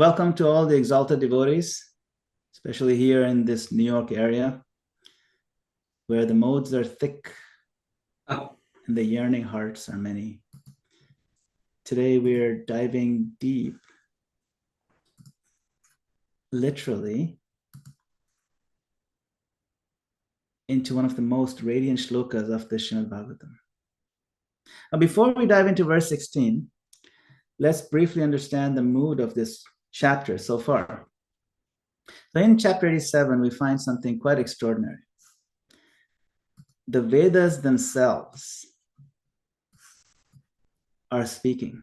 Welcome to all the exalted devotees, especially here in this New York area, where the modes are thick and the yearning hearts are many. Today we're diving deep, literally, into one of the most radiant shlokas of the Srimad Bhagavatam. Now, before we dive into verse 16, let's briefly understand the mood of this chapter so far. So in chapter 87, we find something quite extraordinary. The Vedas themselves are speaking,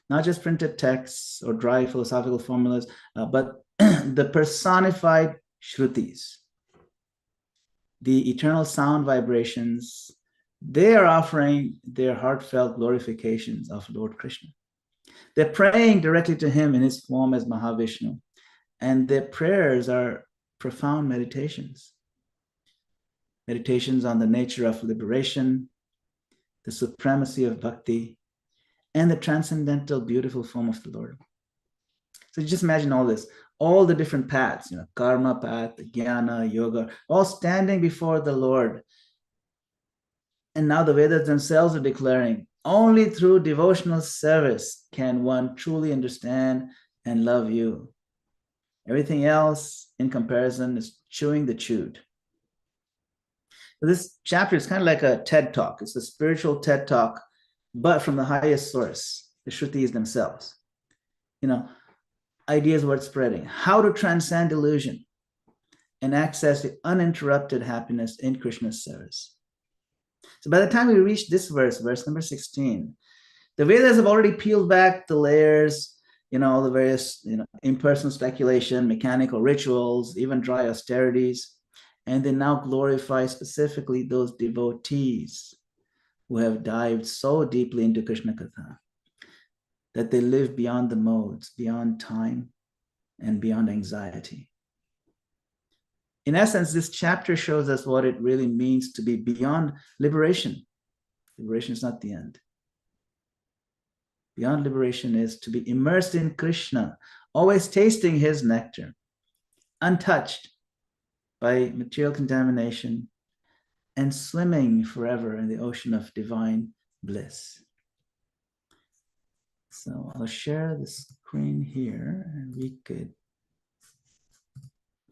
not just printed texts or dry philosophical formulas, but the personified Shrutis, the eternal sound vibrations. They are offering their heartfelt glorifications of Lord Krishna. They're praying directly to him in his form as Mahavishnu, and their prayers are profound meditations on the nature of liberation, the supremacy of bhakti, and the transcendental beautiful form of the Lord. So just imagine all this, all the different paths, karma path, jnana, yoga, all standing before the Lord. And now the Vedas themselves are declaring, only through devotional service can one truly understand and love you. Everything else in comparison is chewing the chewed. So this chapter is kind of like a TED talk. It's a spiritual TED talk, but from the highest source, the Shrutis themselves. Ideas worth spreading, how to transcend illusion and access the uninterrupted happiness in Krishna's service. So by the time we reach this verse number 16, the Vedas have already peeled back the layers, all the various, impersonal speculation, mechanical rituals, even dry austerities, and they now glorify specifically those devotees who have dived so deeply into Krishna Katha that they live beyond the modes, beyond time, and beyond anxiety. In essence, this chapter shows us what it really means to be beyond liberation. Liberation is not the end. Beyond liberation is to be immersed in Krishna, always tasting his nectar, untouched by material contamination, and swimming forever in the ocean of divine bliss. So I'll share the screen here and we could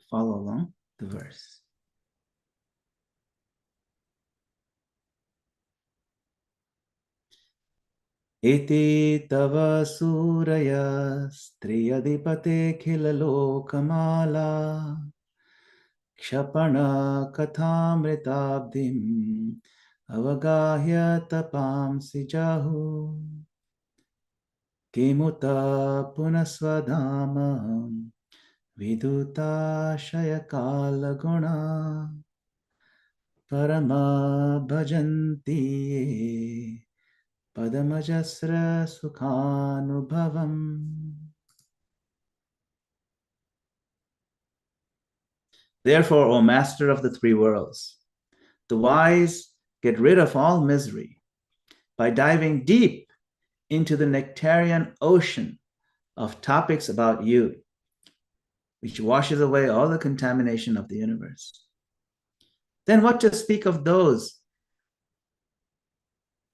follow along the verse. Iti tava suraya striyadipate khilalokamala kshapana kathamritabdim avagahya tapamsi jahu kimuta punaswadhama viduta shayakala guna parama bhajanti padamajasra sukhanubhavam. Therefore, O Master of the three worlds, the wise get rid of all misery by diving deep into the nectarian ocean of topics about you, which washes away all the contamination of the universe. Then what to speak of those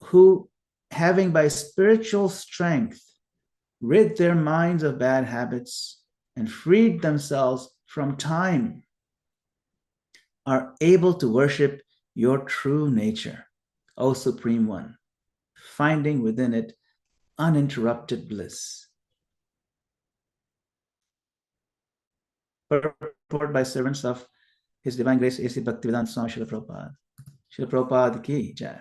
who, having by spiritual strength rid their minds of bad habits and freed themselves from time, are able to worship your true nature, O Supreme One, finding within it uninterrupted bliss. Purport by servants of His Divine Grace A.C. Bhaktivedanta Swami Srila Prabhupada. Srila Prabhupada ki jai.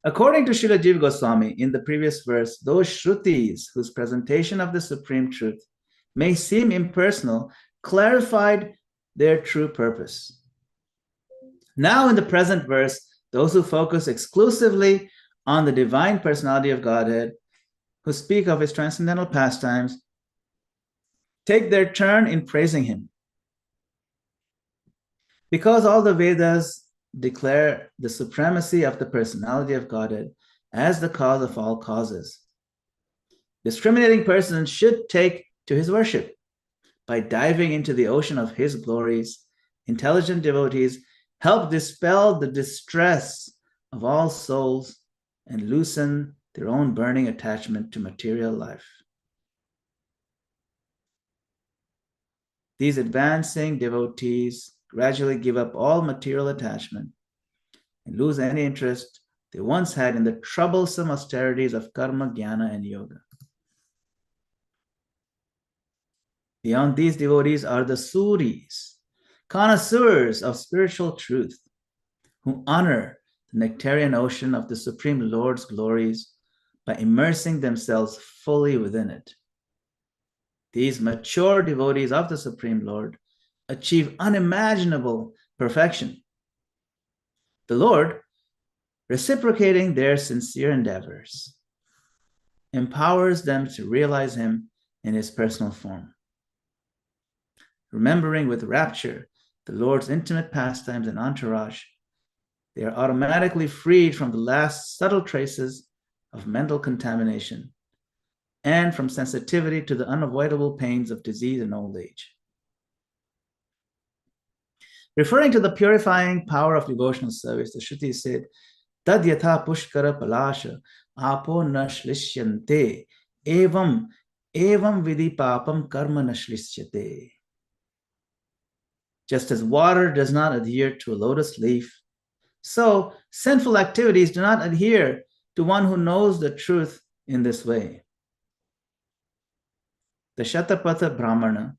According to Srila Jiva Goswami, in the previous verse, those Shrutis whose presentation of the Supreme Truth may seem impersonal clarified their true purpose. Now in the present verse, those who focus exclusively on the divine personality of Godhead, who speak of his transcendental pastimes, take their turn in praising him. Because all the Vedas declare the supremacy of the personality of Godhead as the cause of all causes, Discriminating persons should take to his worship. By diving into the ocean of his glories, intelligent devotees help dispel the distress of all souls and loosen their own burning attachment to material life. These advancing devotees gradually give up all material attachment and lose any interest they once had in the troublesome austerities of karma, jnana, and yoga. Beyond these devotees are the Suris, connoisseurs of spiritual truth, who honor the nectarian ocean of the Supreme Lord's glories by immersing themselves fully within it. These mature devotees of the Supreme Lord achieve unimaginable perfection. The Lord, reciprocating their sincere endeavors, empowers them to realize him in his personal form. Remembering with rapture the Lord's intimate pastimes and entourage, they are automatically freed from the last subtle traces of mental contamination and from sensitivity to the unavoidable pains of disease and old age. Referring to the purifying power of devotional service, the Shruti said, Tad yatha pushkara palasha apo na shlishyante evam vidhi papam karma na shlishyate. Just as water does not adhere to a lotus leaf, so sinful activities do not adhere to one who knows the truth in this way. The Shatapatha Brahmana,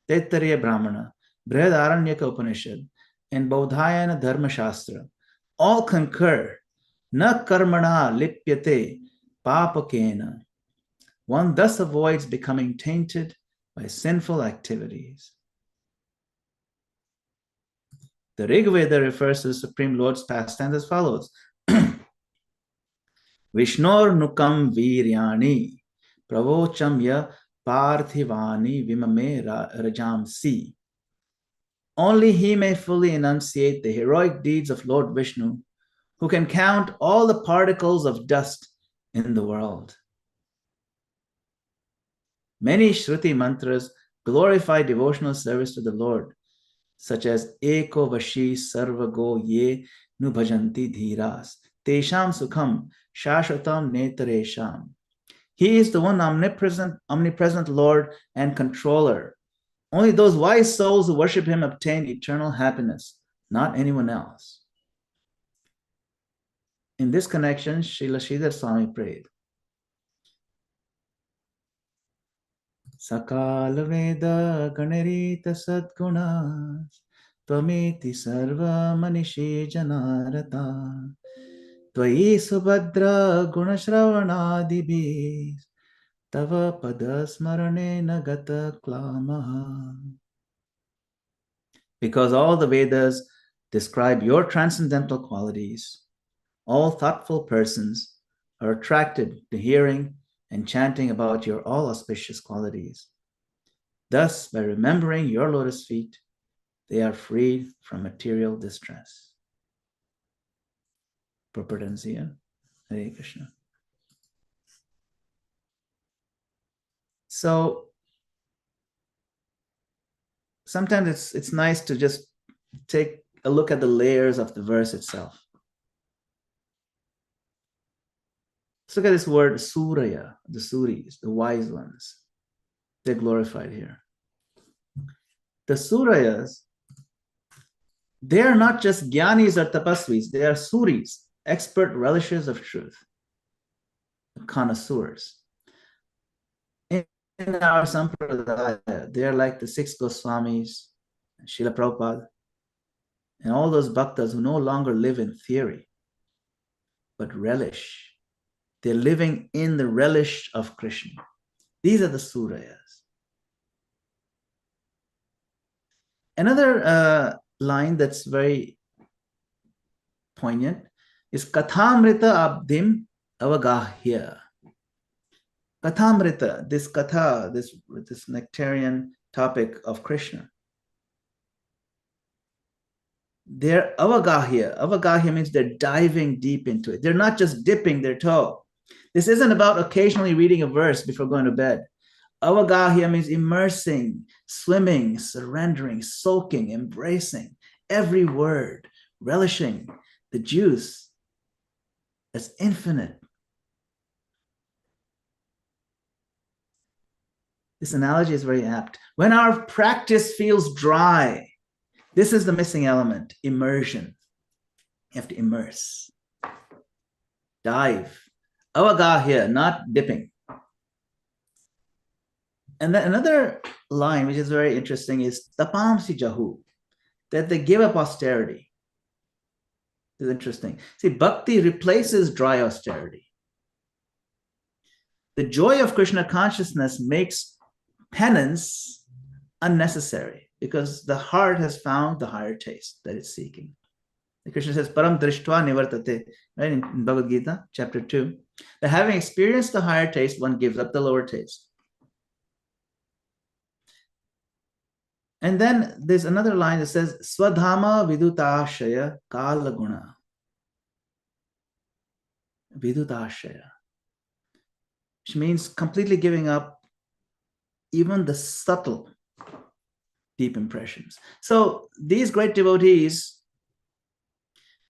Taittiriya Brahmana, Brihadaranyaka Upanishad, and Bodhayana Dharma Shastra all concur, na karmana lipyate papakena. One thus avoids becoming tainted by sinful activities. The Rig Veda refers to the Supreme Lord's pastimes as follows. Vishnor nukam viryani pravocham ya parthivani vimame rajamsi. Only he may fully enunciate the heroic deeds of Lord Vishnu, who can count all the particles of dust in the world. Many Shruti mantras glorify devotional service to the Lord, such as Eko Vashi Sarvago Ye Nubhajanti Dhiras, Tesham Sukham Shashvatam Netaresham. He is the one omnipresent Lord and controller. Only those wise souls who worship him obtain eternal happiness, not anyone else. In this connection, Srila Sridhar Swami prayed, Sakala Veda Ganarita Sadgunas Tvamiti Sarva Manishi Janarata Tvai Subhadra Gunashravanadibhi Tava Padasmarane Nagata Klamaha. Because all the Vedas describe your transcendental qualities, all thoughtful persons are attracted to hearing and chanting about your all auspicious qualities. Thus, by remembering your lotus feet, they are freed from material distress. Purport. Hare Krishna. So sometimes it's nice to just take a look at the layers of the verse itself. Let's look at this word Surya, the Suris, the wise ones. They're glorified here. The Suryas, they are not just Jnanis or Tapasvis, they are Suris, expert relishers of truth, connoisseurs. In our Sampradaya, they are like the 6 Goswamis, Srila Prabhupada, and all those bhaktas who no longer live in theory, but relish. They're living in the relish of Krishna. These are the Suryas. Another line that's very poignant is Kathamrita Abdim Avagahya. Kathamrita, this katha, this nectarian topic of Krishna. They're avagahya. Avagahya means they're diving deep into it. They're not just dipping their toe. This isn't about occasionally reading a verse before going to bed. Avagahya means immersing, swimming, surrendering, soaking, embracing every word, relishing the juice that's infinite. This analogy is very apt. When our practice feels dry, this is the missing element, immersion. You have to immerse, dive. Avagahya, not dipping. And then another line, which is very interesting, is tapamsi jahu, that they give up austerity. This is interesting. See, bhakti replaces dry austerity. The joy of Krishna consciousness makes penance unnecessary because the heart has found the higher taste that it's seeking. Krishna says, Param drishtva nivartate, right, in Bhagavad Gita, chapter 2, that having experienced the higher taste, one gives up the lower taste. And then there's another line that says, Swadhama vidutashaya kala guna. Vidutashaya, which means completely giving up even the subtle deep impressions. So these great devotees,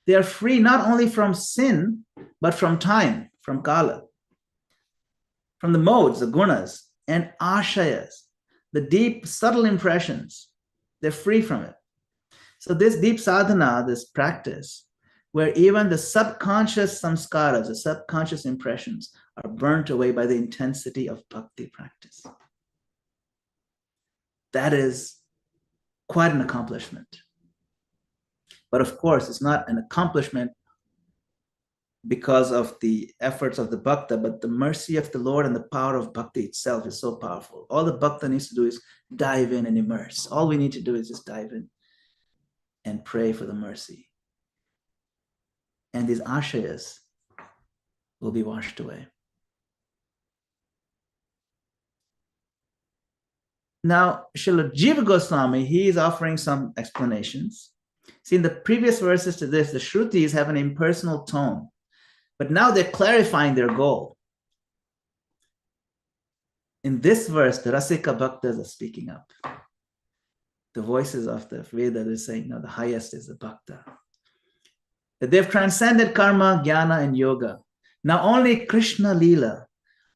they are free not only from sin, but from time, from kala, from the modes, the gunas, and ashayas, the deep, subtle impressions. They're free from it. So this deep sadhana, this practice, where even the subconscious samskaras, the subconscious impressions, are burnt away by the intensity of bhakti practice. That is quite an accomplishment. But of course, it's not an accomplishment because of the efforts of the bhakta, but the mercy of the Lord and the power of bhakti itself is so powerful. All the bhakta needs to do is dive in and immerse. All we need to do is just dive in and pray for the mercy. And these ashayas will be washed away. Now, Srila Jiva Goswami, he is offering some explanations. See, in the previous verses to this, the Shrutis have an impersonal tone, but now they're clarifying their goal. In this verse, the Rasika Bhaktas are speaking up. The voices of the Veda, they're saying, no, the highest is the Bhakta. That they've transcended karma, jnana, and yoga. Now only Krishna Leela,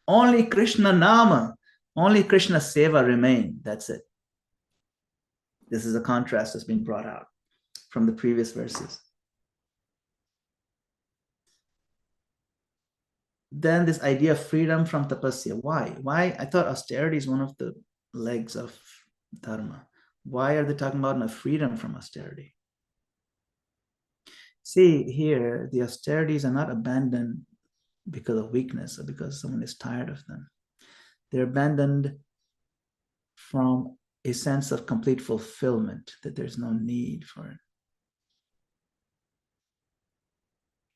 only Krishna Nama, only Krishna Seva remain. That's it. This is a contrast that's being brought out from the previous verses. Then this idea of freedom from tapasya. Why? I thought austerity is one of the legs of dharma. Why are they talking about a freedom from austerity? See, here, the austerities are not abandoned because of weakness or because someone is tired of them. They're abandoned from a sense of complete fulfillment, that there's no need for it.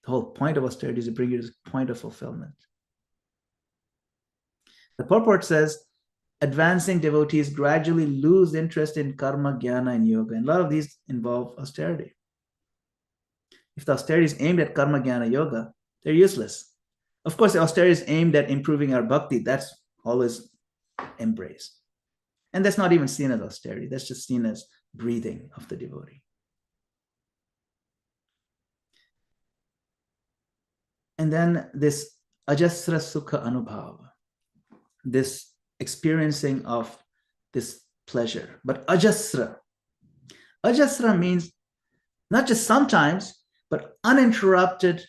The whole point of austerity is to bring you to this point of fulfillment. The purport says, advancing devotees gradually lose interest in karma, jnana, and yoga. And a lot of these involve austerity. If the austerity is aimed at karma, jnana, yoga, they're useless. Of course, the austerity is aimed at improving our bhakti. That's always embraced. And that's not even seen as austerity. That's just seen as breathing of the devotee. And then this ajasra sukha anubhava, this experiencing of this pleasure. But ajasra means not just sometimes, but uninterrupted,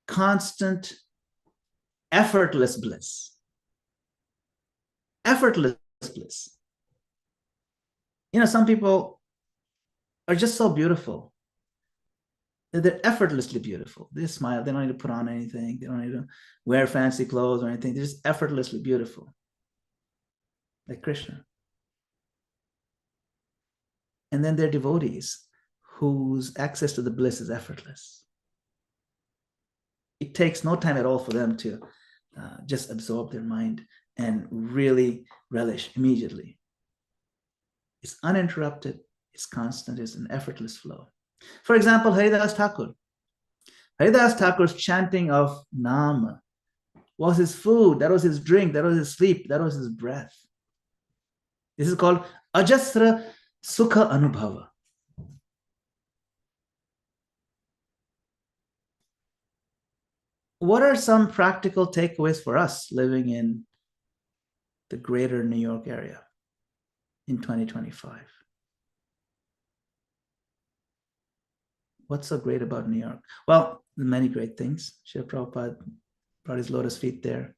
constant, effortless bliss. Effortless bliss. You know, some people are just so beautiful. They're effortlessly beautiful. They smile. They don't need to put on anything. They don't need to wear fancy clothes or anything. They're just effortlessly beautiful. Like Krishna. And then they're devotees whose access to the bliss is effortless. It takes no time at all for them to just absorb their mind and really relish immediately. It's uninterrupted, it's constant, it's an effortless flow. For example, Haridas Thakur. Haridas Thakur's chanting of Nama was his food, that was his drink, that was his sleep, that was his breath. This is called Ajasra Sukha Anubhava. What are some practical takeaways for us living in the greater New York area in 2025? What's so great about New York? Well, many great things. Srila Prabhupada brought his lotus feet there.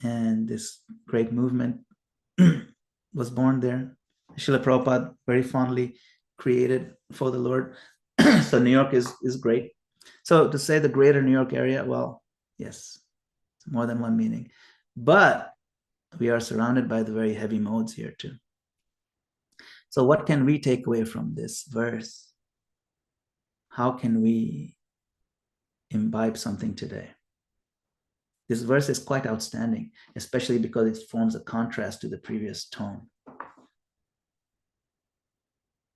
And this great movement was born there. Srila Prabhupada very fondly created for the Lord. So New York is great. So to say the greater New York area, well, yes, it's more than one meaning. But we are surrounded by the very heavy modes here too. So what can we take away from this verse? How can we imbibe something today? This verse is quite outstanding, especially because it forms a contrast to the previous tone.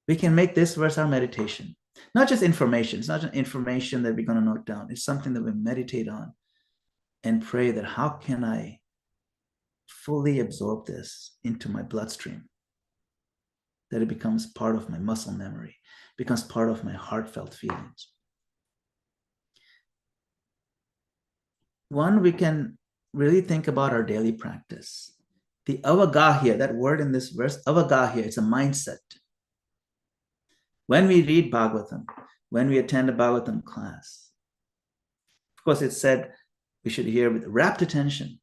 We can make this verse our meditation, not just information. It's not just information that we're going to note down. It's something that we meditate on and pray that how can I fully absorb this into my bloodstream, that it becomes part of my muscle memory, becomes part of my heartfelt feelings. One, we can really think about our daily practice. The avagahya, that word in this verse, avagahya, it's a mindset. When we read Bhagavatam, when we attend a Bhagavatam class, of course, it's said we should hear with rapt attention.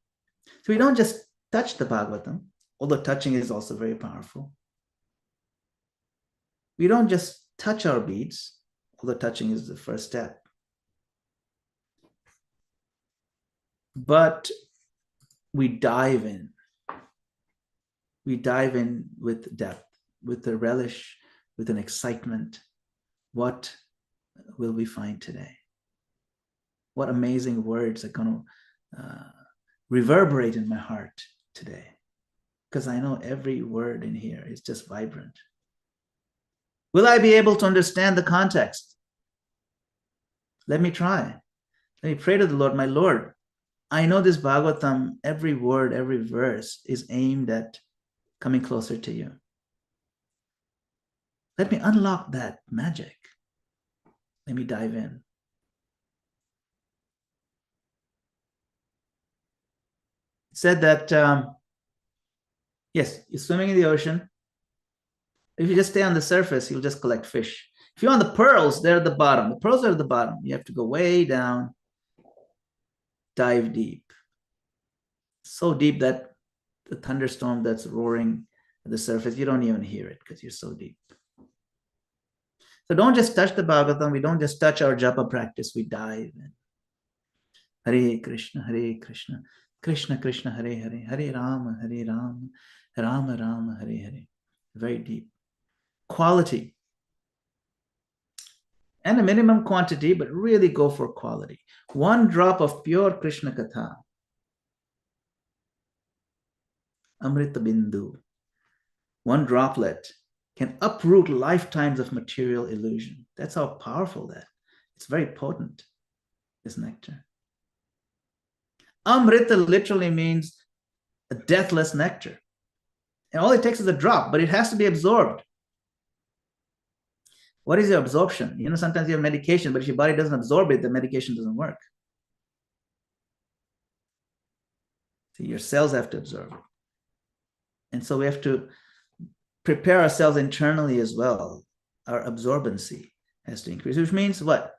So we don't just touch the Bhagavatam, although touching is also very powerful. We don't just touch our beads, although touching is the first step. But we dive in. We dive in with depth, with a relish, with an excitement. What will we find today? What amazing words are going to reverberate in my heart today? Because I know every word in here is just vibrant. Will I be able to understand the context? Let me try. Let me pray to the Lord, my Lord. I know this Bhagavatam, every word, every verse is aimed at coming closer to you. Let me unlock that magic. Let me dive in. It said that, yes, you're swimming in the ocean. If you just stay on the surface, you'll just collect fish. If you want the pearls, they're at the bottom. The pearls are at the bottom. You have to go way down, dive deep. So deep that the thunderstorm that's roaring at the surface, you don't even hear it because you're so deep. So don't just touch the Bhagavatam. We don't just touch our japa practice. We dive in. Hare Krishna, Hare Krishna, Krishna Krishna, Hare Hare, Hare Rama, Hare Rama, Rama Rama, Hare Hare. Very deep. Quality. And a minimum quantity, but really go for quality. One drop of pure Krishna Katha. Amrita Bindu. One droplet can uproot lifetimes of material illusion. That's how powerful that. It's very potent, this nectar. Amrita literally means a deathless nectar. And all it takes is a drop, but it has to be absorbed. What is your absorption? You know, sometimes you have medication, but if your body doesn't absorb it, the medication doesn't work. See, your cells have to absorb it. And so we have to prepare ourselves internally as well. Our absorbency has to increase, which means what?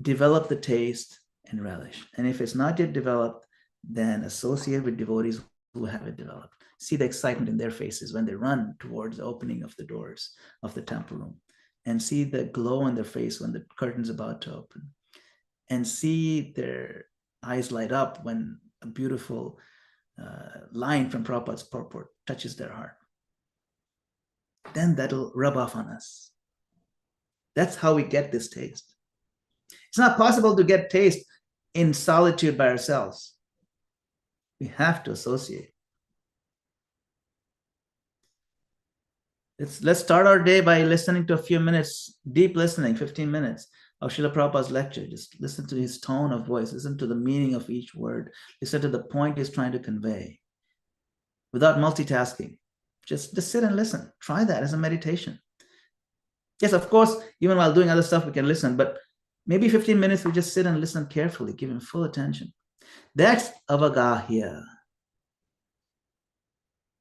Develop the taste and relish. And if it's not yet developed, then associate with devotees who have it developed. See the excitement in their faces when they run towards the opening of the doors of the temple room, and see the glow on their face when the curtain's about to open, and see their eyes light up when a beautiful line from Prabhupada's purport touches their heart. Then that'll rub off on us. That's how we get this taste. It's not possible to get taste in solitude by ourselves. We have to associate. Let's start our day by listening to a few minutes, deep listening, 15 minutes. of Srila Prabhupada's lecture. Just listen to his tone of voice, listen to the meaning of each word, listen to the point he's trying to convey without multitasking. Just sit and listen. Try that as a meditation. Yes, of course, even while doing other stuff, we can listen, but maybe 15 minutes, we just sit and listen carefully, give him full attention. That's avagahya.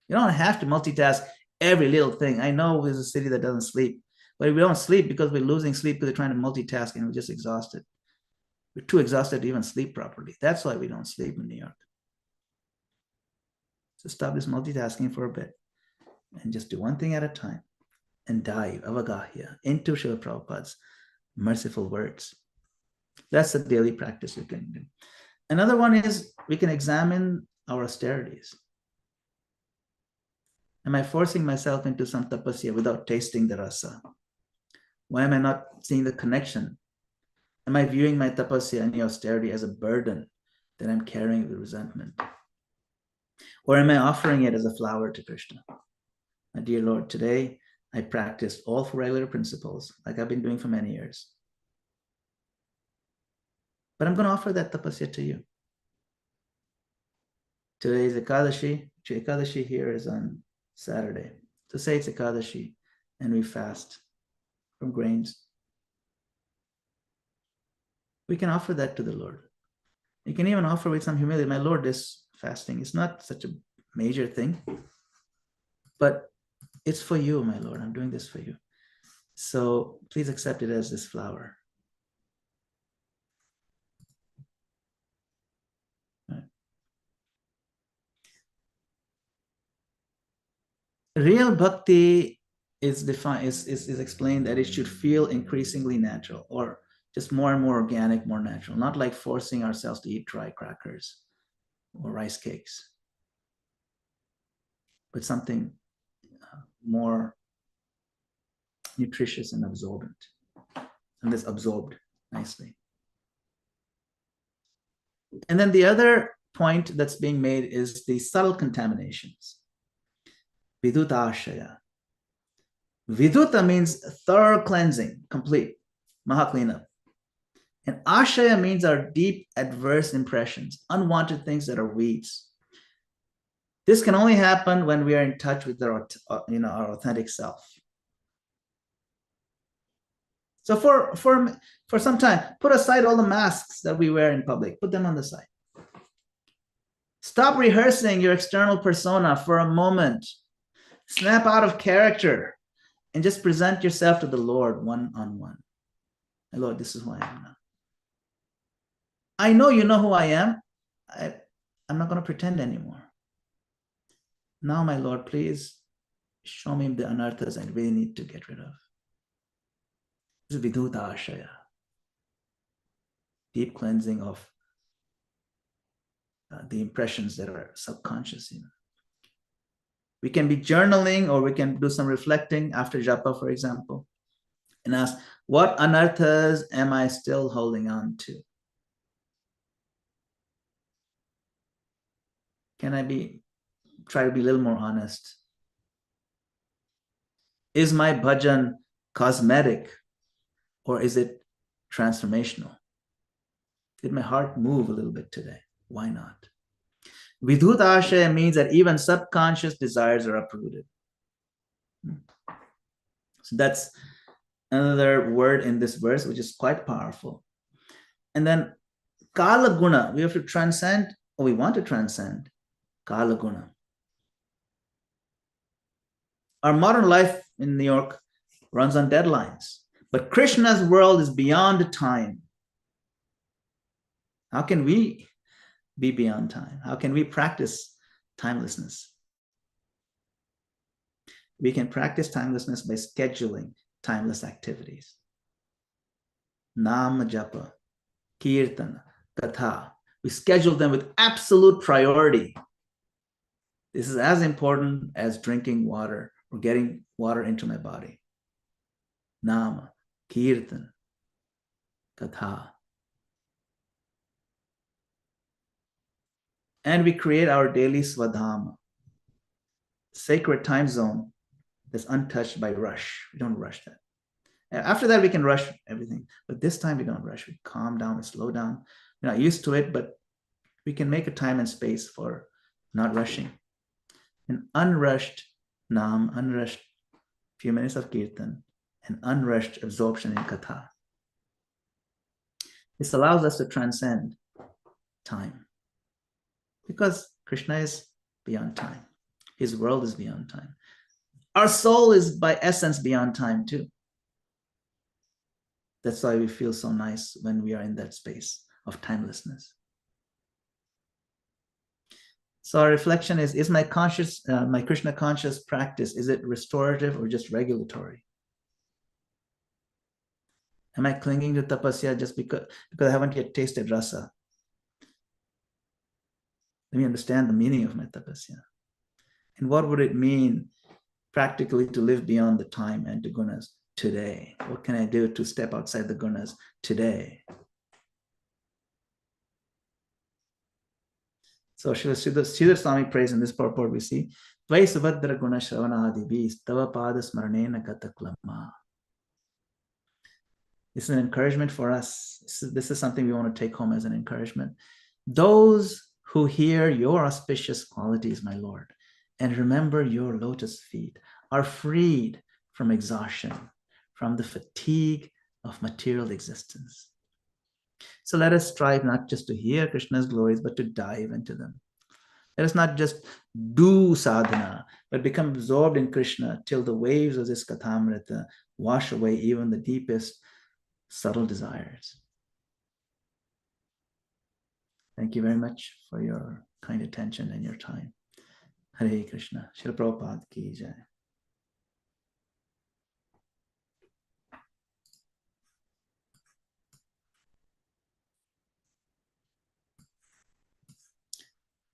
You don't have to multitask every little thing. I know there's a city that doesn't sleep, but we don't sleep because we're losing sleep because we're trying to multitask and we're just exhausted. We're too exhausted to even sleep properly. That's why we don't sleep in New York. So stop this multitasking for a bit and just do one thing at a time and dive, avagahya, into Srila Prabhupada's merciful words. That's a daily practice we can do. Another one is we can examine our austerities. Am I forcing myself into some tapasya without tasting the rasa? Why am I not seeing the connection? Am I viewing my tapasya and austerity as a burden that I'm carrying with resentment? Or am I offering it as a flower to Krishna? My dear Lord, today I practiced all four regular principles like I've been doing for many years. But I'm going to offer that tapasya to you. Today is Ekadashi. Ekadashi here is on Saturday. So say it's Ekadashi and we fast from grains. We can offer that to the Lord. You can even offer with some humility. My Lord, this fasting is not such a major thing, but it's for you, my Lord. I'm doing this for you. So please accept it as this flower. Right. Real bhakti is defined, is explained that it should feel increasingly natural, or just more and more organic, more natural, not like forcing ourselves to eat dry crackers or rice cakes, but something more nutritious and absorbent, and this absorbed nicely. And then the other point that's being made is the subtle contaminations. Viduta ashaya. Viduta means thorough cleansing, complete, maha cleanup. And ashaya means our deep adverse impressions, unwanted things that are weeds. This can only happen when we are in touch with our authentic self. So for some time, put aside all the masks that we wear in public. Put them on the side. Stop rehearsing your external persona for a moment. Snap out of character and just present yourself to the Lord one-on-one. My Lord, this is who I am now. I know you know who I am. I'm not going to pretend anymore. Now, my Lord, please show me the anarthas I really need to get rid of. This is Viduta Ashaya. Deep cleansing of the impressions that are subconscious. We can be journaling, or we can do some reflecting after japa, for example, and ask, what anarthas am I still holding on to? Can I try to be a little more honest? Is my bhajan cosmetic, or is it transformational? Did my heart move a little bit today? Why not? Vidhut ashaya means that even subconscious desires are uprooted. So that's another word in this verse, which is quite powerful. And then kala guna, we have to transcend, or we want to transcend kala guna. Our modern life in New York runs on deadlines, but Krishna's world is beyond time. How can we be beyond time? How can we practice timelessness? We can practice timelessness by scheduling timeless activities. Nama japa, kirtana, katha. We schedule them with absolute priority. This is as important as drinking water or getting water into my body. Nama, kirtan, katha. And we create our daily swadhama, sacred time zone that's untouched by rush. We don't rush that. After that, we can rush everything. But this time we don't rush. We calm down, we slow down. We're not used to it, but we can make a time and space for not rushing. An unrushed nam, unrushed few minutes of kirtan, and unrushed absorption in katha. This allows us to transcend time because Krishna is beyond time. His world is beyond time. Our soul is by essence beyond time too. That's why we feel so nice when we are in that space of timelessness. So our reflection is my Krishna conscious practice, is it restorative or just regulatory? Am I clinging to tapasya just because I haven't yet tasted rasa? Let me understand the meaning of my tapasya. And what would it mean practically to live beyond the time and the gunas today? What can I do to step outside the gunas today? So Sridhar Swami prays in this purport, we see, Tvai subhadra guna shravanadibhi tava pada smaranena gata klama. This is an encouragement for us. This is something we want to take home as an encouragement. Those who hear your auspicious qualities, my Lord, and remember your lotus feet, are freed from exhaustion, from the fatigue of material existence. So let us strive not just to hear Krishna's glories, but to dive into them. Let us not just do sadhana, but become absorbed in Krishna till the waves of this Kathamrita wash away even the deepest subtle desires. Thank you very much for your kind attention and your time. Hare Krishna. Srila Prabhupada ki jai.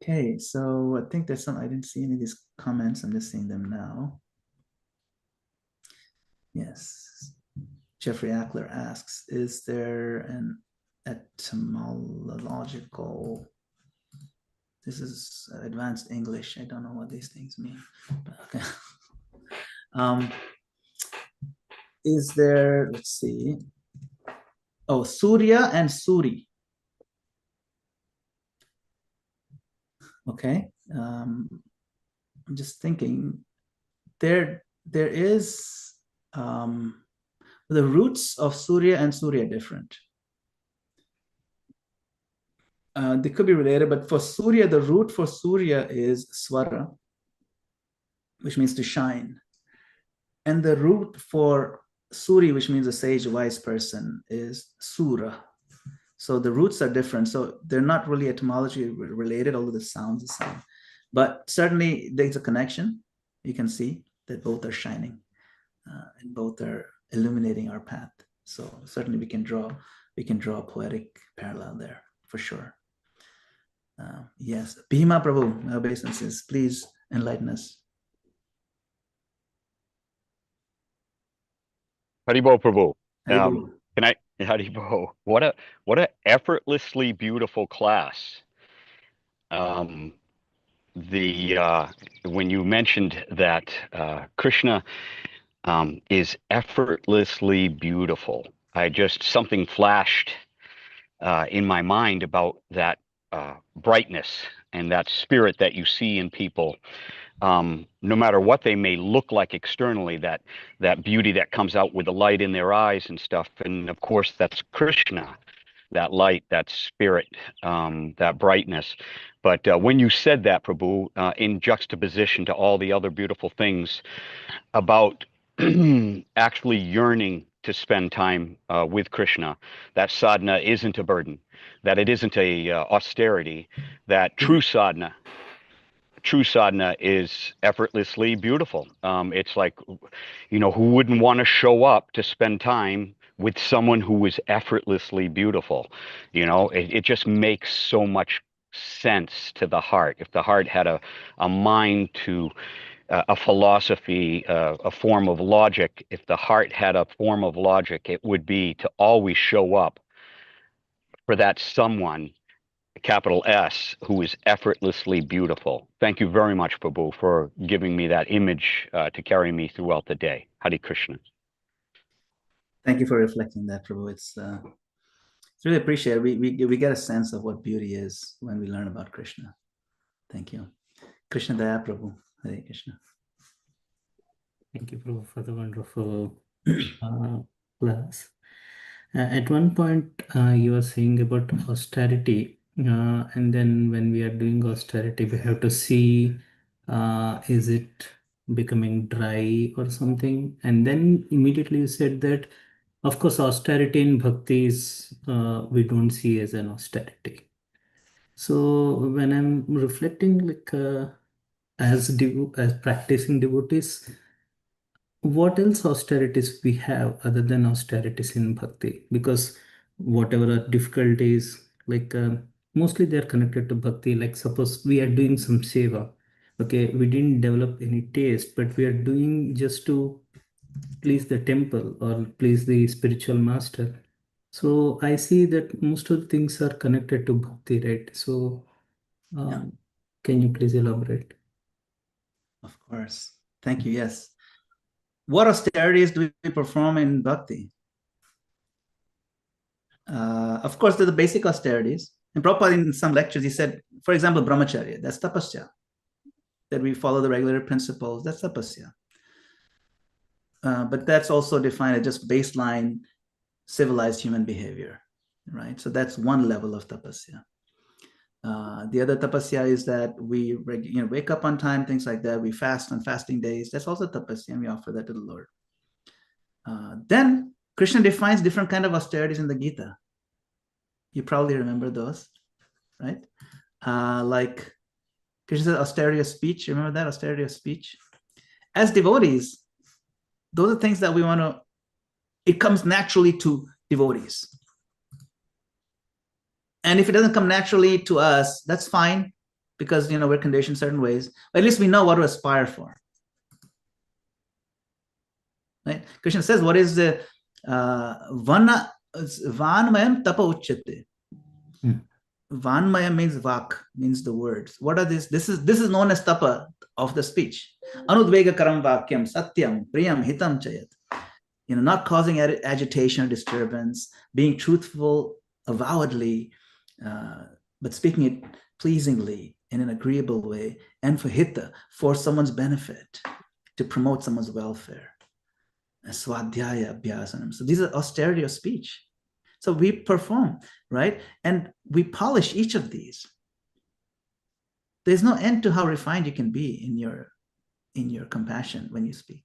Okay, so I think there's some, I didn't see any of these comments. I'm just seeing them now. Yes. Jeffrey Ackler asks, is there an etymological, this is advanced English, I don't know what these things mean, but okay. Is there, let's see, oh, Surya and Suri. Okay, I'm just thinking, there is, the roots of Surya and Surya are different. They could be related, but for Surya, the root for Surya is Swara, which means to shine. And the root for Suri, which means a sage, wise person, is Sura. So the roots are different. So they're not really etymologically related, although the sound's the same. But certainly there's a connection. You can see that both are shining and both are illuminating our path. So certainly we can draw a poetic parallel there for sure. Yes, Bhima Prabhu, my obeisances, please enlighten us. Haribo Prabhu. Haribo. Haribo. What a effortlessly beautiful class. When you mentioned that Krishna is effortlessly beautiful, something flashed in my mind about that brightness and that spirit that you see in people. No matter what they may look like externally, that beauty that comes out with the light in their eyes and stuff. And of course, that's Krishna, that light, that spirit, that brightness. But when you said that, Prabhu, in juxtaposition to all the other beautiful things about actually yearning to spend time with Krishna, that sadhana isn't a burden, that it isn't a austerity, that true sadhana is effortlessly beautiful. It's like, who wouldn't want to show up to spend time with someone who is effortlessly beautiful? It just makes so much sense to the heart. If the heart had a mind to a philosophy, a form of logic, if the heart had a form of logic, it would be to always show up for that someone, capital S, who is effortlessly beautiful. Thank you very much, Prabhu, for giving me that image to carry me throughout the day. Hare Krishna. Thank you for reflecting that, Prabhu. It's really appreciated. We get a sense of what beauty is when we learn about Krishna. Thank you. Krishna Daya Prabhu. Hare Krishna. Thank you, Prabhu, for the wonderful class. At one point, you were saying about austerity, and then when we are doing austerity, we have to see is it becoming dry or something. And then immediately you said that, of course, austerity in bhakti is we don't see as an austerity. So when I'm reflecting, like as practicing devotees, what else austerities we have other than austerities in bhakti? Because whatever are difficulties, like mostly they are connected to bhakti. Like suppose we are doing some seva, okay, we didn't develop any taste, but we are doing just to please the temple or please the spiritual master. So I see that most of the things are connected to bhakti, right? So can you please elaborate? Of course. Thank you. Yes. What austerities do we perform in bhakti? Of course, they're the basic austerities. And Prabhupada in some lectures, he said, for example, brahmacharya, that's tapasya. That we follow the regular principles, that's tapasya. But that's also defined as just baseline civilized human behavior, right? So that's one level of tapasya. The other tapasya is that we wake up on time, things like that. We fast on fasting days. That's also tapasya, and we offer that to the Lord. Then Krishna defines different kind of austerities in the Gita. You probably remember those, right? Like Krishna says austerity of speech. Remember that? Austerity of speech. As devotees, those are things that we want to, it comes naturally to devotees. And if it doesn't come naturally to us, that's fine, because we're conditioned certain ways. But at least we know what to aspire for. Right? Krishna says, what is the vanmayam tapa uchyate? Vanmaya means vak, means the words. What are these? This is known as tapa of the speech. Anudvega karam vakyam satyam priyam hitam chayat. Not causing agitation or disturbance, being truthful avowedly, but speaking it pleasingly in an agreeable way, and for hita, for someone's benefit, to promote someone's welfare. Swadhyaya abhyasanam. So these are austerity of speech. So we perform, right? And we polish each of these. There's no end to how refined you can be in your compassion when you speak.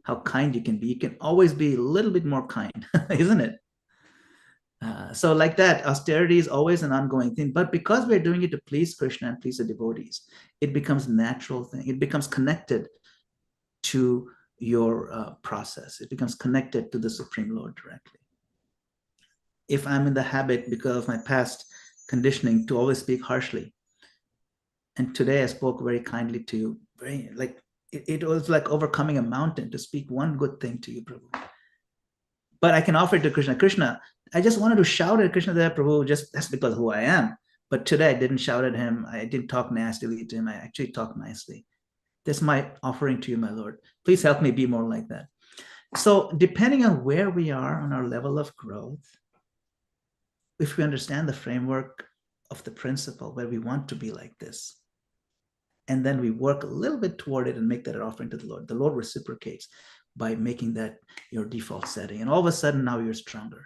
How kind you can be. You can always be a little bit more kind, isn't it? So like that, austerity is always an ongoing thing. But because we're doing it to please Krishna and please the devotees, it becomes a natural thing. It becomes connected to your process. It becomes connected to the Supreme Lord directly. If I'm in the habit, because of my past conditioning, to always speak harshly, and today I spoke very kindly to you, very like it was like overcoming a mountain to speak one good thing to you, Prabhu. But I can offer it to Krishna. Krishna, I just wanted to shout at Krishna there, Prabhu, just that's because of who I am. But today I didn't shout at him. I didn't talk nastily to him. I actually talked nicely. That's my offering to you, my Lord. Please help me be more like that. So depending on where we are on our level of growth, if we understand the framework of the principle where we want to be like this, and then we work a little bit toward it and make that an offering to the Lord reciprocates by making that your default setting. And all of a sudden now you're stronger.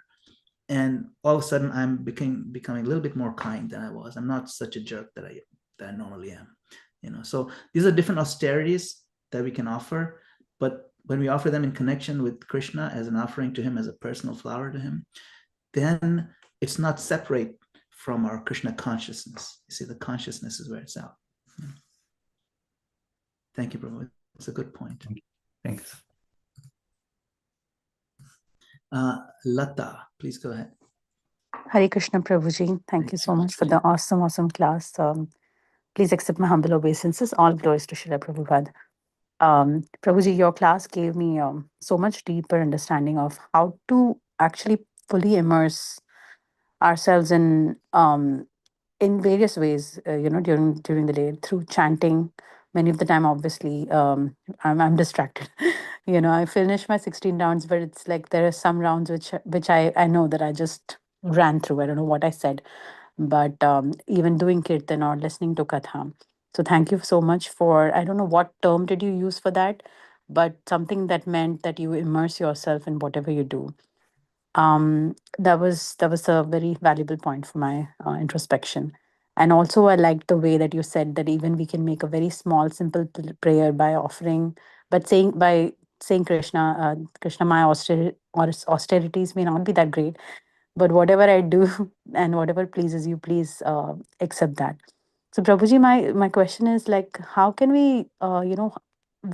And all of a sudden I'm becoming a little bit more kind than I was. I'm not such a jerk that I normally am. So these are different austerities that we can offer, but when we offer them in connection with Krishna as an offering to him, as a personal flower to him, then it's not separate from our Krishna consciousness. You see, the consciousness is where it's out. Thank you, Prabhu. It's a good point. Thanks. Lata, please go ahead. Hare Krishna, Prabhuji. Thank you so much for the awesome class. Please accept my humble obeisances. All glories to Srila Prabhupada. Prabhuji, your class gave me so much deeper understanding of how to actually fully immerse ourselves in various ways, during the day through chanting. Many of the time, obviously, I'm distracted I finished my 16 rounds, but it's like there are some rounds which I know that I just ran through. I don't know what I said, but even doing kirtan or listening to katha. So thank you so much for, I don't know what term did you use for that, but something that meant that you immerse yourself in whatever you do. That was a very valuable point for my introspection. And also I liked the way that you said that even we can make a very small simple prayer by offering, but saying Krishna, my austerities may not be that great, but whatever I do and whatever pleases you, please accept that. So Prabhuji, my question is like, how can we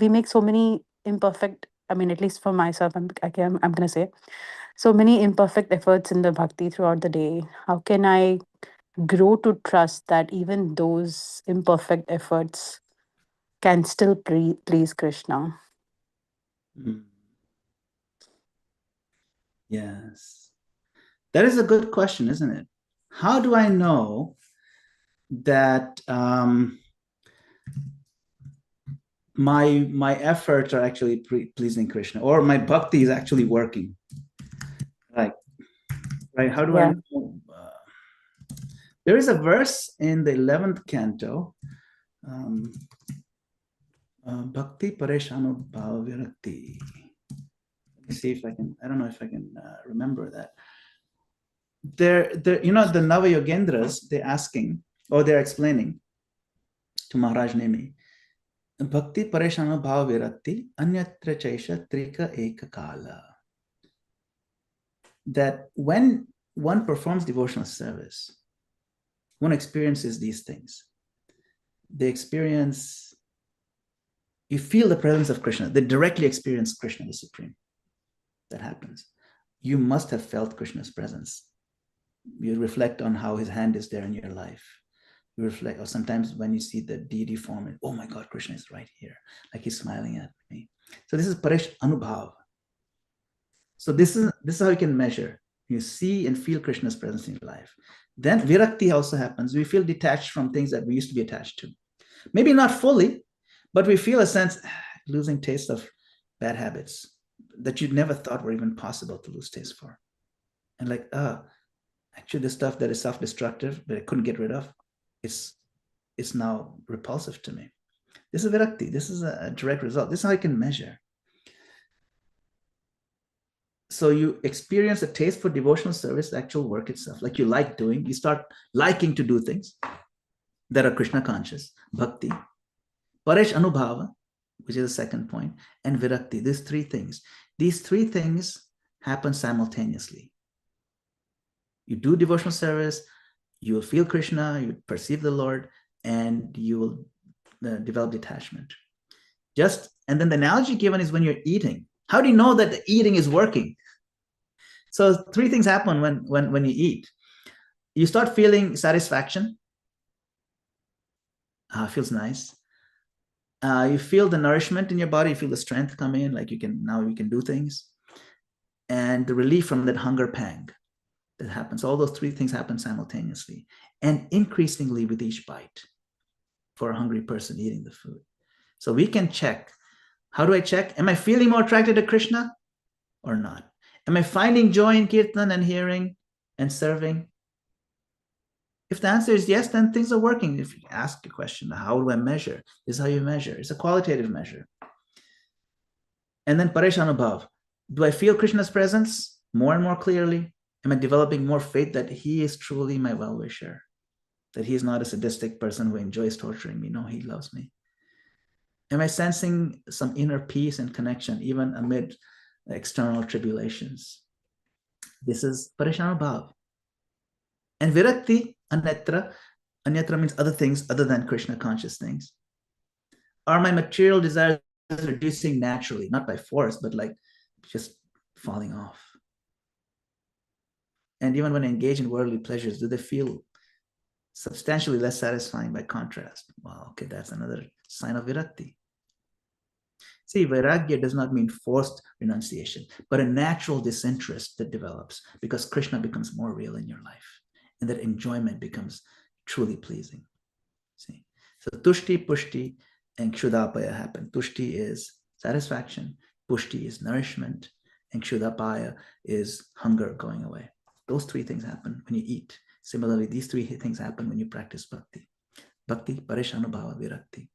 we make so many imperfect, I mean, at least for myself, I'm gonna say so many imperfect efforts in the bhakti throughout the day. How can I grow to trust that even those imperfect efforts can still please Krishna? Mm. Yes. That is a good question, isn't it? How do I know that my efforts are actually pleasing Krishna, or my bhakti is actually working? Right? How do I know? There is a verse in the 11th canto, Bhakti Pareshanu Bhava Virakti. Let me see if I can, I don't know if I can remember that. The Nava Yogendras, they're asking, or they're explaining to Maharaj Nemi, Bhakti Pareshanu Bhava Virakti, Anyatra Chaisha Trika Eka Kala. That when one performs devotional service, one experiences these things. They experience, you feel the presence of Krishna. They directly experience Krishna, the Supreme. That happens. You must have felt Krishna's presence. You reflect on how his hand is there in your life. You reflect, or sometimes when you see the deity form, oh my God, Krishna is right here, like he's smiling at me. So this is Paresh Anubhav. So this is how you can measure. You see and feel Krishna's presence in your life. Then Virakti also happens. We feel detached from things that we used to be attached to. Maybe not fully, but we feel a sense, losing taste of bad habits that you never thought were even possible to lose taste for. And like, actually the stuff that is self-destructive, that I couldn't get rid of, it's now repulsive to me. This is Virakti. This is a direct result. This is how I can measure. So you experience a taste for devotional service, the actual work itself, like you like doing. You start liking to do things that are Krishna conscious, bhakti, Paresh Anubhava, which is the second point, and Virakti. These three things. These three things happen simultaneously. You do devotional service, you will feel Krishna, you perceive the Lord, and you will develop detachment. And then the analogy given is when you're eating. How do you know that the eating is working? So three things happen when you eat. You start feeling satisfaction. Feels nice. You feel the nourishment in your body. You feel the strength come in, like you can do things. And the relief from that hunger pang that happens. All those three things happen simultaneously and increasingly with each bite for a hungry person eating the food. So we can check. How do I check? Am I feeling more attracted to Krishna or not? Am I finding joy in kirtan and hearing and serving? If the answer is yes, then things are working. If you ask a question, how do I measure? This is how you measure. It's a qualitative measure. And then Paresh Anubhav. Do I feel Krishna's presence more and more clearly? Am I developing more faith that he is truly my well-wisher? That he is not a sadistic person who enjoys torturing me? No, he loves me. Am I sensing some inner peace and connection even amid external tribulations? This is Paresh Anubhav. And Virakti, Anyatra means other things other than Krishna conscious things. Are my material desires reducing naturally, not by force, but like just falling off? And even when I engage in worldly pleasures, do they feel substantially less satisfying by contrast? Well, okay, that's another sign of Virakti. See, Vairagya does not mean forced renunciation, but a natural disinterest that develops because Krishna becomes more real in your life and that enjoyment becomes truly pleasing. See, so Tushti, Pushti, and Kshudapaya happen. Tushti is satisfaction. Pushti is nourishment, and Kshudapaya is hunger going away. Those three things happen when you eat. Similarly, these three things happen when you practice bhakti. Bhakti, Parishanubhava, Virakti.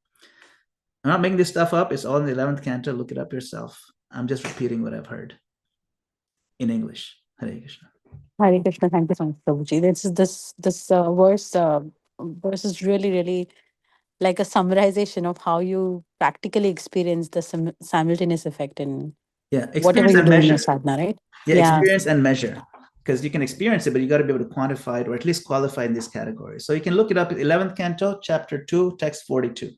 I'm not making this stuff up. It's all in the 11th canto. Look it up yourself. I'm just repeating what I've heard in English. Hare Krishna. Hare Krishna, thank you so much, Prabhuji. Verse is really, really like a summarization of how you practically experience the simultaneous effect in whatever Experience you and do in your measure. sadhana, right? Experience and measure. Because you can experience it, but you got to be able to quantify it or at least qualify in this category. So you can look it up, 11th canto, chapter 2, text 42.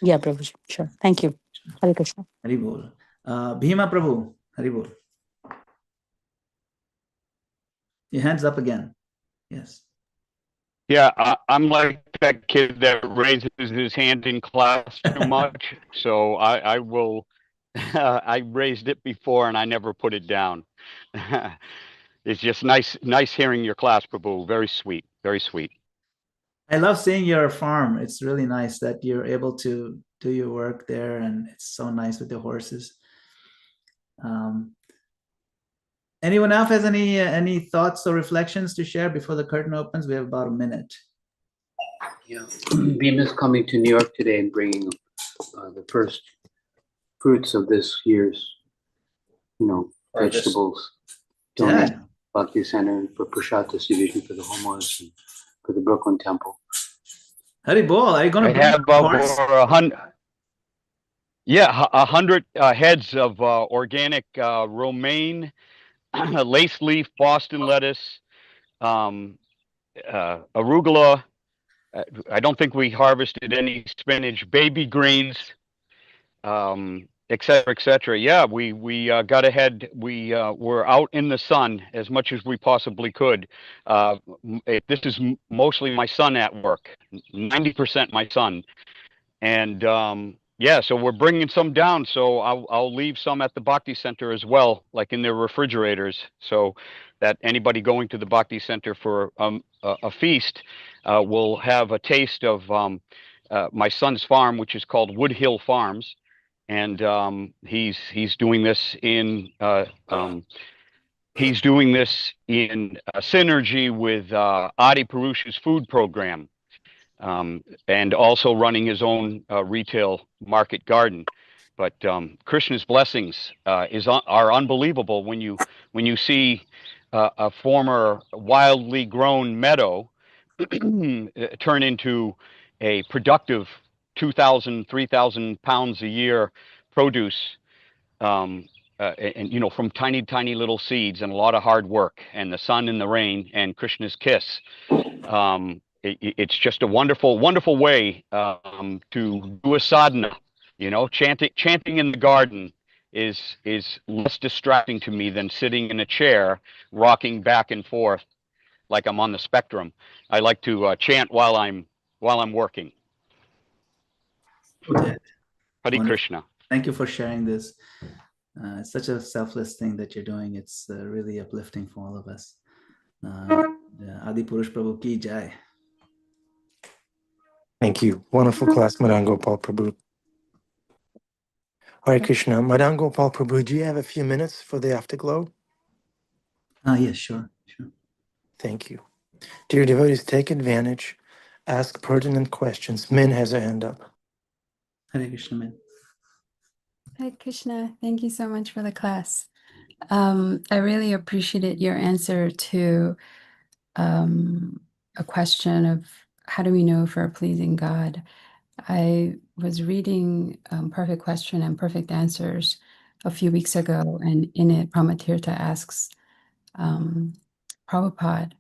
Yeah, Prabhuji. Sure. Thank you. Hare Krishna. Hari Bol. Bhima Prabhu, Hari Bol. Your hand's up again. Yes. Yeah, I'm like that kid that raises his hand in class too much. So I will, I raised it before and I never put it down. It's just nice hearing your class, Prabhu. Very sweet, very sweet. I love seeing your farm. It's really nice that you're able to do your work there, and it's so nice with the horses. Anyone else has any thoughts or reflections to share before the curtain opens? We have about a minute. Yeah, Bhima is coming to New York today and bringing the first fruits of this year's, vegetables. Donate Bhakti Center for Prashad distribution for the homeless and for the Brooklyn Temple. Hari Bol, are you going to bring have over 100? Yeah, 100 heads of organic romaine, lace leaf, Boston lettuce, arugula. I don't think we harvested any spinach, baby greens, et cetera, et cetera. Yeah, we got ahead. We were out in the sun as much as we possibly could. This is mostly my son at work, 90% my son. And yeah, so we're bringing some down. So I'll leave some at the Bhakti Center as well, like in their refrigerators, so that anybody going to the Bhakti Center for a feast will have a taste of my son's farm, which is called Wood Hill Farms, and he's doing this in synergy with Adi Purusha's food program. And also running his own retail market garden. But Krishna's blessings are unbelievable when you see a former wildly grown meadow turn into a productive 2,000, 3,000 pounds a year produce, and from tiny little seeds and a lot of hard work and the sun and the rain and Krishna's kiss. It's just a wonderful way to do a sadhana. Chanting in the garden is less distracting to me than sitting in a chair rocking back and forth like I'm on the spectrum. I like to chant while I'm working. Hare Krishna. Thank you for sharing this. It's such a selfless thing that you're doing. It's really uplifting for all of us. Adi Purush Prabhu ki jai. Thank you. Wonderful class, Madana-gopāla Prabhu. Hare Krishna. Madana-gopāla Prabhu, do you have a few minutes for the afterglow? Yes, sure. Thank you. Dear devotees, take advantage. Ask pertinent questions. Min has her hand up. Hare Krishna, Min. Hare Krishna. Thank you so much for the class. I really appreciated your answer to a question of how do we know if we're pleasing God. I was reading Perfect Question and Perfect Answers a few weeks ago, and in it, Brahmatirtha asks Prabhupada,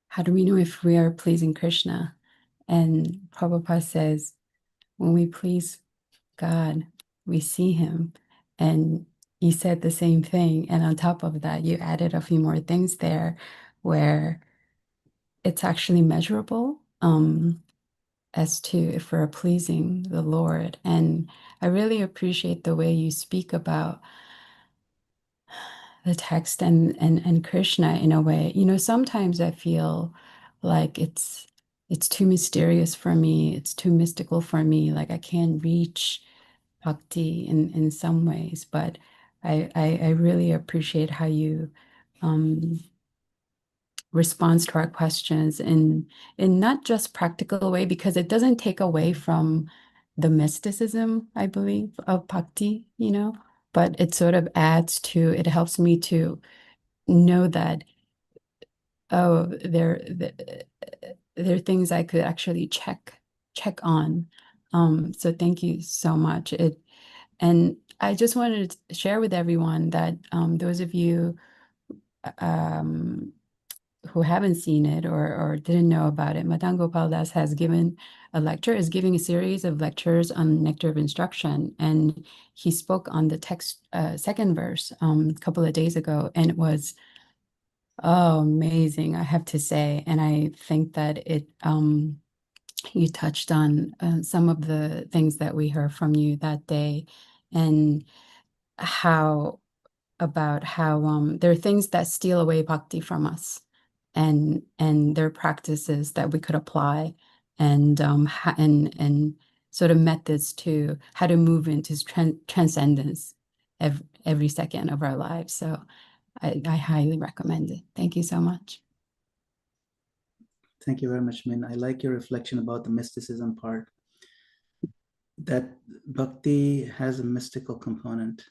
how do we know if we are pleasing Krishna? And Prabhupada says, when we please God, we see him. And you said the same thing. And on top of that, you added a few more things there where it's actually measurable as to if we're pleasing the Lord. And I really appreciate the way you speak about the text and Krishna in a way. Sometimes I feel like it's too mysterious for me. It's too mystical for me. Like I can't reach bhakti in some ways. But I really appreciate how you responds to our questions in not just practical way, because it doesn't take away from the mysticism, I believe, of bhakti, but it sort of adds to, it helps me to know that, oh, there are things I could actually check on. So thank you so much. And I just wanted to share with everyone that those of you who haven't seen it or didn't know about it, Madana-gopāla has given a lecture, is giving a series of lectures on Nectar of Instruction. And he spoke on the text, second verse a couple of days ago, and it was amazing, I have to say. And I think that you touched on some of the things that we heard from you that day, and how there are things that steal away bhakti from us, and there are practices that we could apply, and sort of methods to how to move into transcendence every second of our lives. So I highly recommend it. Thank you so much. Thank you very much, Min. I like your reflection about the mysticism part. That bhakti has a mystical component.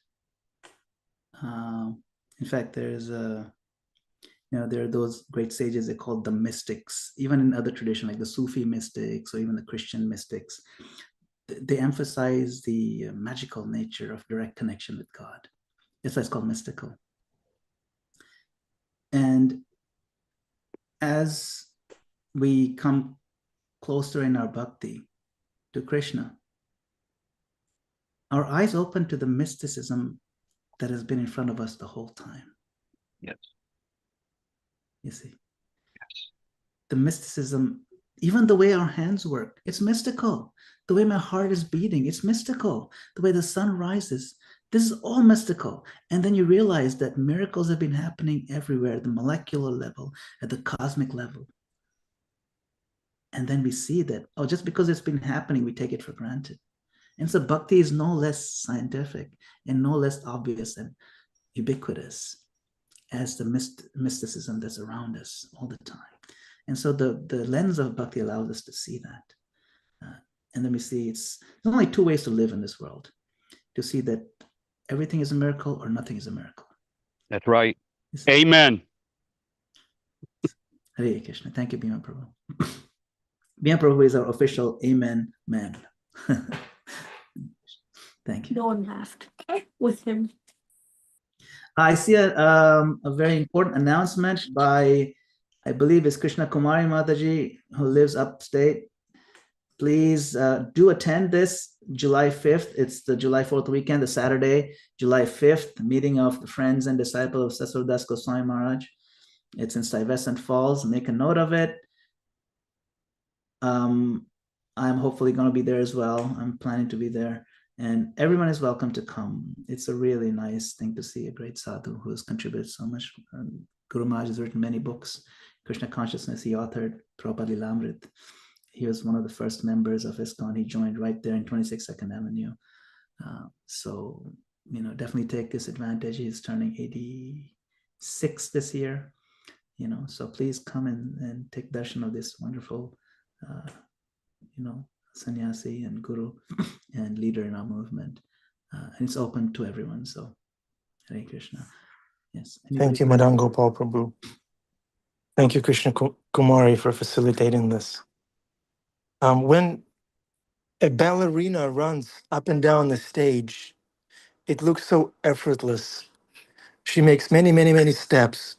In fact, there are those great sages, they're called the mystics. Even in other traditions, like the Sufi mystics or even the Christian mystics, they emphasize the magical nature of direct connection with God. That's why it's called mystical. And as we come closer in our bhakti to Krishna, our eyes open to the mysticism that has been in front of us the whole time. Yes. You see, yes. The mysticism, even the way our hands work, it's mystical. The way my heart is beating, it's mystical. The way the sun rises, this is all mystical. And then you realize that miracles have been happening everywhere, at the molecular level, at the cosmic level. And then we see that, oh, just because it's been happening, we take it for granted. And so bhakti is no less scientific and no less obvious and ubiquitous as the mysticism that's around us all the time. And so the lens of bhakti allows us to see that. And then we see there's only two ways to live in this world: to see that everything is a miracle or nothing is a miracle. That's right. Amen. Hare Krishna. Thank you, Bhima Prabhu. Bhima Prabhu is our official Amen man. Thank you. No one laughed with him. I see a very important announcement by, I believe it's Krishna Kumari Mataji, who lives upstate. Please do attend this July 5th. It's the July 4th weekend, the Saturday, July 5th, meeting of the friends and disciples of Sasur Goswami Maharaj. It's in Stuyvesant Falls. Make a note of it. I'm hopefully going to be there as well. I'm planning to be there. And everyone is welcome to come. It's a really nice thing to see a great sadhu who has contributed so much. Guru Maharaj has written many books. Krishna Consciousness, he authored Prabhupada Lilamrit. He was one of the first members of ISKCON. He joined right there in 26 Second Avenue. So, definitely take this advantage. He's turning 86 this year. So please come and take darshan of this wonderful, sannyasi and guru and leader in our movement. And it's open to everyone. So, Hare Krishna. Yes. Thank you, Madana-gopāla Prabhu. Thank you, Krishna Kumari, for facilitating this. When a ballerina runs up and down the stage, it looks so effortless. She makes many, many, many steps,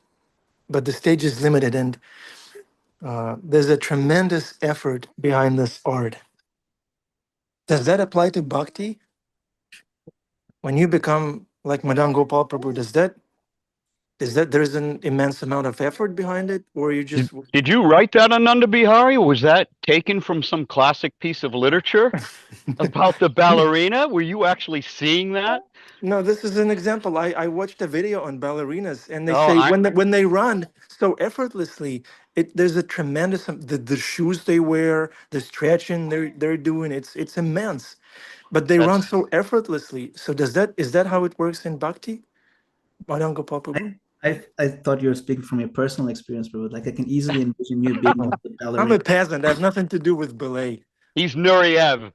but the stage is limited, and there's a tremendous effort behind this art. Does that apply to bhakti? When you become like Madana-gopāla Prabhu, does that is that there's an immense amount of effort behind it, or you just Did you write that, Ananda Bihari, or was that taken from some classic piece of literature about the ballerina? Were you actually seeing that? No, this is an example. I watched a video on ballerinas, and they Oh, say when they run so effortlessly, there's a tremendous the shoes they wear, the stretching they're doing. It's immense, but they run that's so effortlessly. So is that how it works in bhakti? Madana-gopāla Prabhu? I thought you were speaking from your personal experience, Prabhu. Like I can easily envision you being I'm the a ballerina. peasant. I have nothing to do with ballet. he's Nureyev.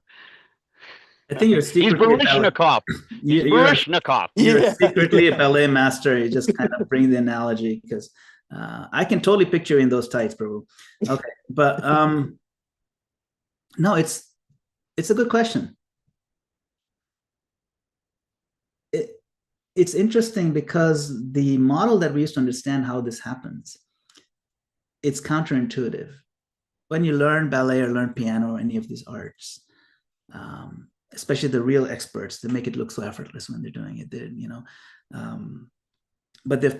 I think you're He's secretly a ballet. Baryshnikov. He's Baryshnikov. You're Yeah, secretly a yeah. ballet master. You just kind of bring the analogy because I can totally picture you in those tights, Prabhu. Okay, but no, it's a good question. It's interesting because the model that we used to understand how this happens, it's counterintuitive. When you learn ballet or learn piano or any of these arts, especially the real experts, they make it look so effortless when they're doing it. But we've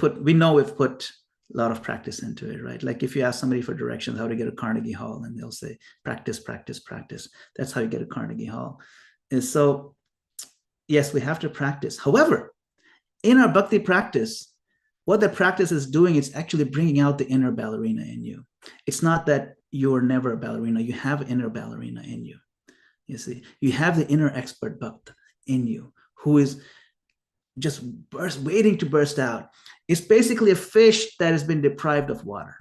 put a lot of practice into it, right? Like if you ask somebody for directions, how to get a Carnegie Hall, and they'll say, practice, practice, practice. That's how you get a Carnegie Hall. And so, yes, we have to practice. However, in our bhakti practice, what the practice is doing is actually bringing out the inner ballerina in you. It's not that you're never a ballerina. You have inner ballerina in you. You see, you have the inner expert bhakt in you who is just waiting to burst out. It's basically a fish that has been deprived of water.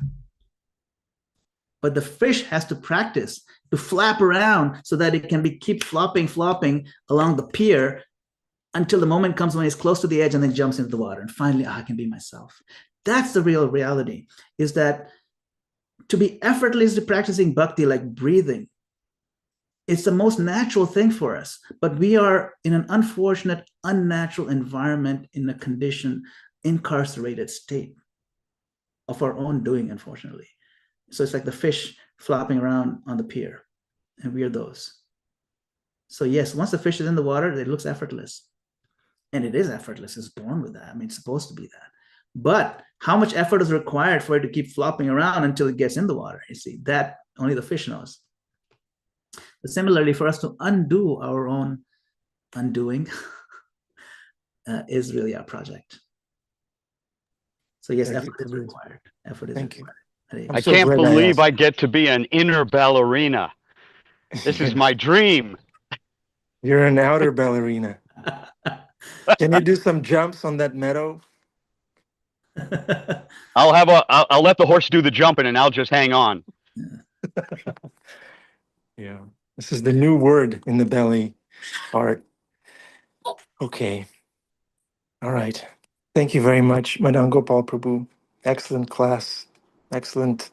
But the fish has to practice to flap around so that it can keep flopping along the pier until the moment comes when it's close to the edge and then jumps into the water. And finally, I can be myself. That's the real reality, is that to be effortlessly practicing bhakti like breathing, it's the most natural thing for us. But we are in an unfortunate, unnatural environment in a conditioned, incarcerated state of our own doing, unfortunately. So it's like the fish flopping around on the pier, and we are those. So yes, once the fish is in the water, it looks effortless. And it is effortless. It's born with that. I mean, it's supposed to be that. But how much effort is required for it to keep flopping around until it gets in the water? You see, that only the fish knows. But similarly, for us to undo our own undoing is really our project. So yes, effort is required. Effort is required. I can't believe I get to be an inner ballerina. This is my dream. You're an outer ballerina. Can you do some jumps on that meadow? I'll let the horse do the jumping and I'll just hang on. Yeah. This is the new word in the belly art. Okay. All right. Thank you very much, Madana-gopāla Prabhu. Excellent class. Excellent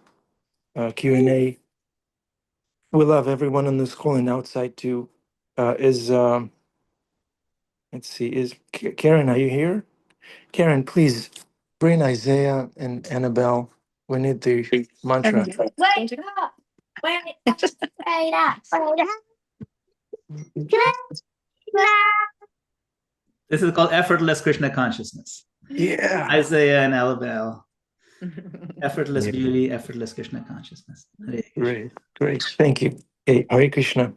Q&A. We love everyone on this call and outside too. Let's see, is Karen, are you here? Karen, please bring Isaiah and Annabelle. We need the mantra. Wait up! Wait up! This is called effortless Krishna consciousness. Yeah. Isaiah and Annabelle. Effortless beauty, effortless Krishna consciousness. Great. Thank you. Okay, Hare Krishna.